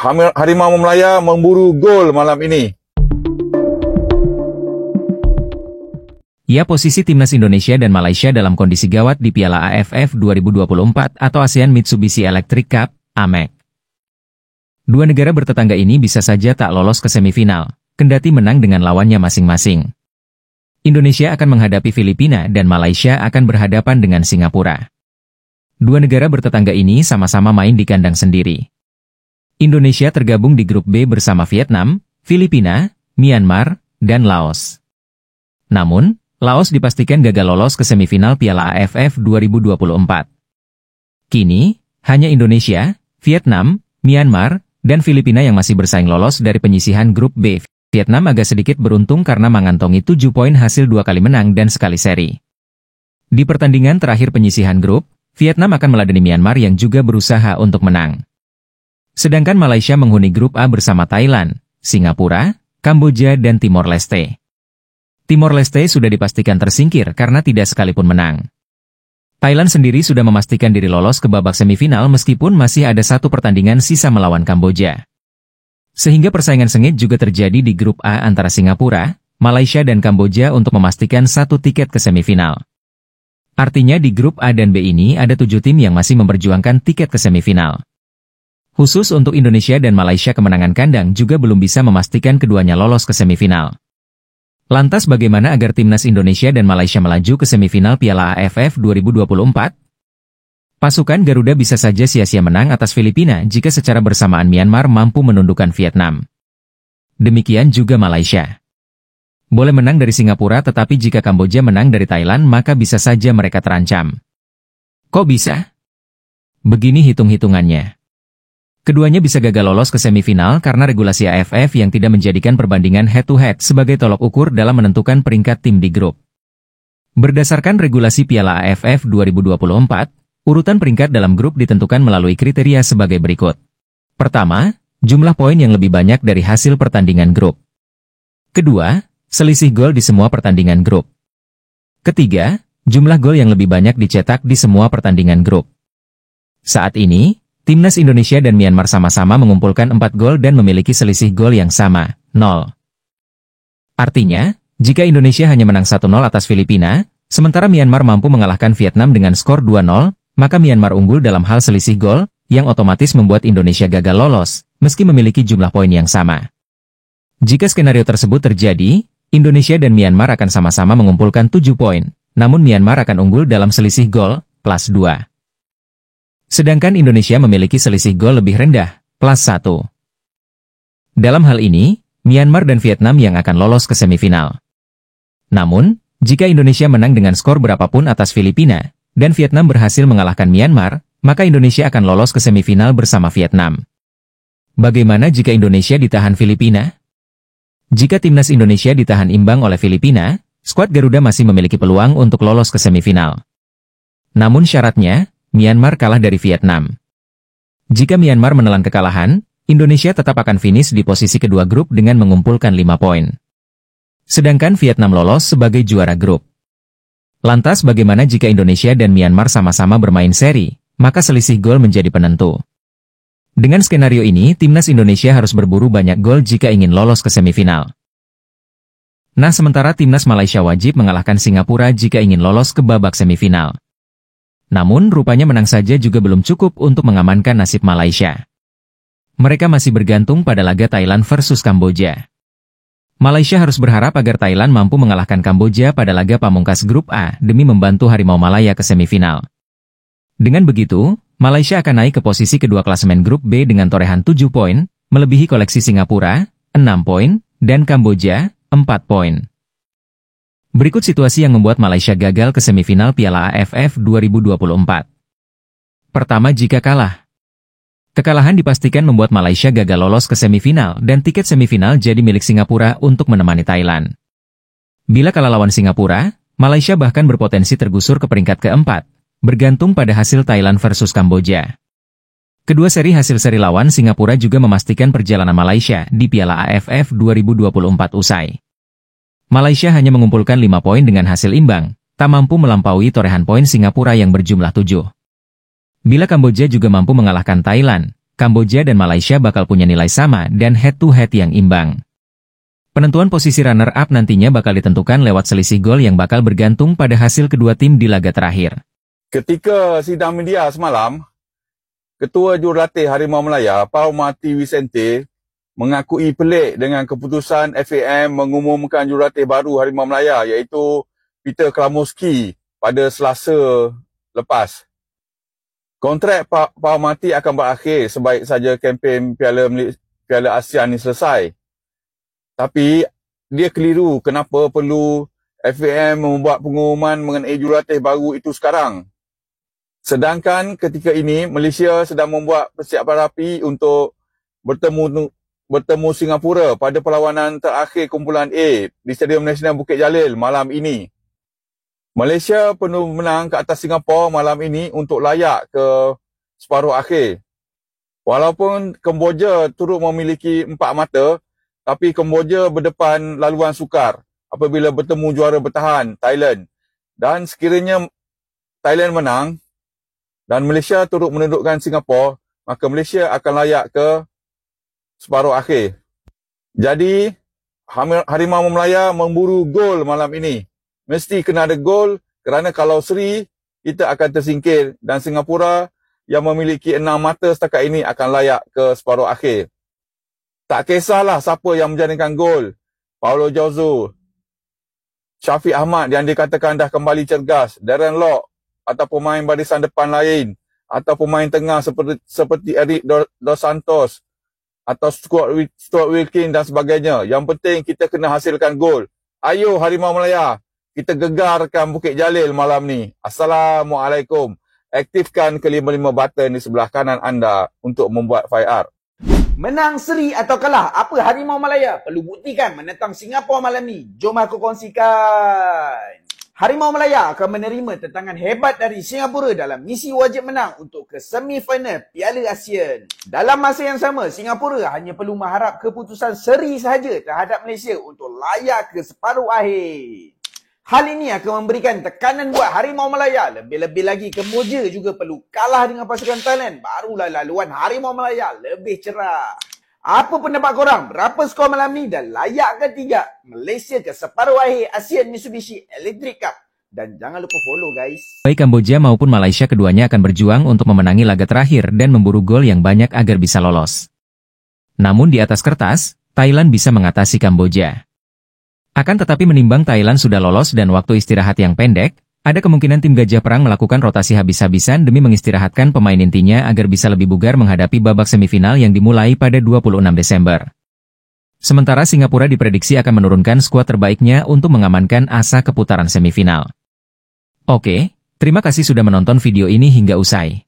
Harimau Melaya memburu gol malam ini. Ya, posisi timnas Indonesia dan Malaysia dalam kondisi gawat di Piala AFF 2024 atau ASEAN Mitsubishi Electric Cup, AMEC. Dua negara bertetangga ini bisa saja tak lolos ke semifinal, kendati menang dengan lawannya masing-masing. Indonesia akan menghadapi Filipina dan Malaysia akan berhadapan dengan Singapura. Dua negara bertetangga ini sama-sama main di kandang sendiri. Indonesia tergabung di grup B bersama Vietnam, Filipina, Myanmar, dan Laos. Namun, Laos dipastikan gagal lolos ke semifinal Piala AFF 2024. Kini, hanya Indonesia, Vietnam, Myanmar, dan Filipina yang masih bersaing lolos dari penyisihan grup B. Vietnam agak sedikit beruntung karena mengantongi 7 poin hasil 2 kali menang dan sekali seri. Di pertandingan terakhir penyisihan grup, Vietnam akan meladeni Myanmar yang juga berusaha untuk menang. Sedangkan Malaysia menghuni grup A bersama Thailand, Singapura, Kamboja, dan Timor Leste. Timor Leste sudah dipastikan tersingkir karena tidak sekalipun menang. Thailand sendiri sudah memastikan diri lolos ke babak semifinal meskipun masih ada satu pertandingan sisa melawan Kamboja. Sehingga persaingan sengit juga terjadi di grup A antara Singapura, Malaysia dan Kamboja untuk memastikan satu tiket ke semifinal. Artinya di grup A dan B ini ada 7 tim yang masih memperjuangkan tiket ke semifinal. Khusus untuk Indonesia dan Malaysia kemenangan kandang juga belum bisa memastikan keduanya lolos ke semifinal. Lantas bagaimana agar timnas Indonesia dan Malaysia melaju ke semifinal Piala AFF 2024? Pasukan Garuda bisa saja sia-sia menang atas Filipina jika secara bersamaan Myanmar mampu menundukkan Vietnam. Demikian juga Malaysia. Boleh menang dari Singapura tetapi jika Kamboja menang dari Thailand maka bisa saja mereka terancam. Kok bisa? Begini hitung-hitungannya. Keduanya bisa gagal lolos ke semifinal karena regulasi AFF yang tidak menjadikan perbandingan head-to-head sebagai tolok ukur dalam menentukan peringkat tim di grup. Berdasarkan regulasi Piala AFF 2024, urutan peringkat dalam grup ditentukan melalui kriteria sebagai berikut. Pertama, jumlah poin yang lebih banyak dari hasil pertandingan grup. Kedua, selisih gol di semua pertandingan grup. Ketiga, jumlah gol yang lebih banyak dicetak di semua pertandingan grup. Saat ini, timnas Indonesia dan Myanmar sama-sama mengumpulkan 4 gol dan memiliki selisih gol yang sama, 0. Artinya, jika Indonesia hanya menang 1-0 atas Filipina, sementara Myanmar mampu mengalahkan Vietnam dengan skor 2-0, maka Myanmar unggul dalam hal selisih gol, yang otomatis membuat Indonesia gagal lolos, meski memiliki jumlah poin yang sama. Jika skenario tersebut terjadi, Indonesia dan Myanmar akan sama-sama mengumpulkan 7 poin, namun Myanmar akan unggul dalam selisih gol, +2. Sedangkan Indonesia memiliki selisih gol lebih rendah, +1. Dalam hal ini, Myanmar dan Vietnam yang akan lolos ke semifinal. Namun, jika Indonesia menang dengan skor berapapun atas Filipina, dan Vietnam berhasil mengalahkan Myanmar, maka Indonesia akan lolos ke semifinal bersama Vietnam. Bagaimana jika Indonesia ditahan Filipina? Jika timnas Indonesia ditahan imbang oleh Filipina, skuad Garuda masih memiliki peluang untuk lolos ke semifinal. Namun syaratnya, Myanmar kalah dari Vietnam. Jika Myanmar menelan kekalahan, Indonesia tetap akan finish di posisi kedua grup dengan mengumpulkan 5 poin. Sedangkan Vietnam lolos sebagai juara grup. Lantas bagaimana jika Indonesia dan Myanmar sama-sama bermain seri, maka selisih gol menjadi penentu. Dengan skenario ini, timnas Indonesia harus berburu banyak gol jika ingin lolos ke semifinal. Nah, sementara timnas Malaysia wajib mengalahkan Singapura jika ingin lolos ke babak semifinal. Namun, rupanya menang saja juga belum cukup untuk mengamankan nasib Malaysia. Mereka masih bergantung pada laga Thailand versus Kamboja. Malaysia harus berharap agar Thailand mampu mengalahkan Kamboja pada laga pamungkas grup A demi membantu Harimau Malaya ke semifinal. Dengan begitu, Malaysia akan naik ke posisi kedua klasemen grup B dengan torehan 7 poin, melebihi koleksi Singapura, 6 poin, dan Kamboja, 4 poin. Berikut situasi yang membuat Malaysia gagal ke semifinal Piala AFF 2024. Pertama, jika kalah. Kekalahan dipastikan membuat Malaysia gagal lolos ke semifinal dan tiket semifinal jadi milik Singapura untuk menemani Thailand. Bila kalah lawan Singapura, Malaysia bahkan berpotensi tergusur ke peringkat keempat, bergantung pada hasil Thailand versus Kamboja. Kedua hasil seri lawan Singapura juga memastikan perjalanan Malaysia di Piala AFF 2024 usai. Malaysia hanya mengumpulkan 5 poin dengan hasil imbang, tak mampu melampaui torehan poin Singapura yang berjumlah 7. Bila Kamboja juga mampu mengalahkan Thailand, Kamboja dan Malaysia bakal punya nilai sama dan head-to-head yang imbang. Penentuan posisi runner-up nantinya bakal ditentukan lewat selisih gol yang bakal bergantung pada hasil kedua tim di laga terakhir. Ketika sidang media semalam, Ketua Jurulatih Harimau Melaya, Paul Marty Vicente, mengakui pelik dengan keputusan FAM mengumumkan jurulatih baru Harimau Melaya iaitu Peter Klamoski pada Selasa lepas. Kontrak Pak Marty akan berakhir sebaik saja kempen Piala ASEAN ini selesai. Tapi dia keliru kenapa perlu FAM membuat pengumuman mengenai jurulatih baru itu sekarang. Sedangkan ketika ini Malaysia sedang membuat persiapan rapi untuk bertemu Singapura pada perlawanan terakhir kumpulan A di Stadium Nasional Bukit Jalil malam ini. Malaysia perlu menang ke atas Singapura malam ini untuk layak ke separuh akhir. Walaupun Kamboja turut memiliki 4 mata, tapi Kamboja berdepan laluan sukar apabila bertemu juara bertahan Thailand. Dan sekiranya Thailand menang dan Malaysia turut menundukkan Singapura, maka Malaysia akan layak ke separuh akhir. Jadi, Harimau Melaya memburu gol malam ini. Mesti kena ada gol kerana kalau seri, kita akan tersingkir dan Singapura yang memiliki 6 mata setakat ini akan layak ke separuh akhir. Tak kisahlah siapa yang menjadikan gol. Paulo Jauzo, Syafiq Ahmad yang dikatakan dah kembali cergas, Darren Lock atau pemain barisan depan lain atau pemain tengah seperti Eric Dos Santos atau Stuart Wilkins dan sebagainya. Yang penting kita kena hasilkan gol. Ayo Harimau Melaya, kita gegarkan Bukit Jalil malam ni. Assalamualaikum. Aktifkan ke-55 button di sebelah kanan anda untuk membuat FIR. Menang, seri atau kalah, apa Harimau Melaya perlu buktikan menentang Singapura malam ni? Jom aku kongsikan. Harimau Melaya akan menerima tentangan hebat dari Singapura dalam misi wajib menang untuk ke semi-final Piala ASEAN. Dalam masa yang sama, Singapura hanya perlu mengharap keputusan seri sahaja terhadap Malaysia untuk layak ke separuh akhir. Hal ini akan memberikan tekanan buat Harimau Melaya. Lebih-lebih lagi, Kamboja juga perlu kalah dengan pasukan Thailand. Barulah laluan Harimau Melaya lebih cerah. Apa pendapat korang? Berapa skor malam ni dan layak ke tidak Malaysia ke separuh akhir ASEAN Mitsubishi Electric Cup? Dan jangan lupa follow guys. Baik Kamboja maupun Malaysia keduanya akan berjuang untuk memenangi laga terakhir dan memburu gol yang banyak agar bisa lolos. Namun di atas kertas, Thailand bisa mengatasi Kamboja. Akan tetapi menimbang Thailand sudah lolos dan waktu istirahat yang pendek, ada kemungkinan tim Gajah Perang melakukan rotasi habis-habisan demi mengistirahatkan pemain intinya agar bisa lebih bugar menghadapi babak semifinal yang dimulai pada 26 Desember. Sementara Singapura diprediksi akan menurunkan skuad terbaiknya untuk mengamankan asa ke putaran semifinal. Oke, terima kasih sudah menonton video ini hingga usai.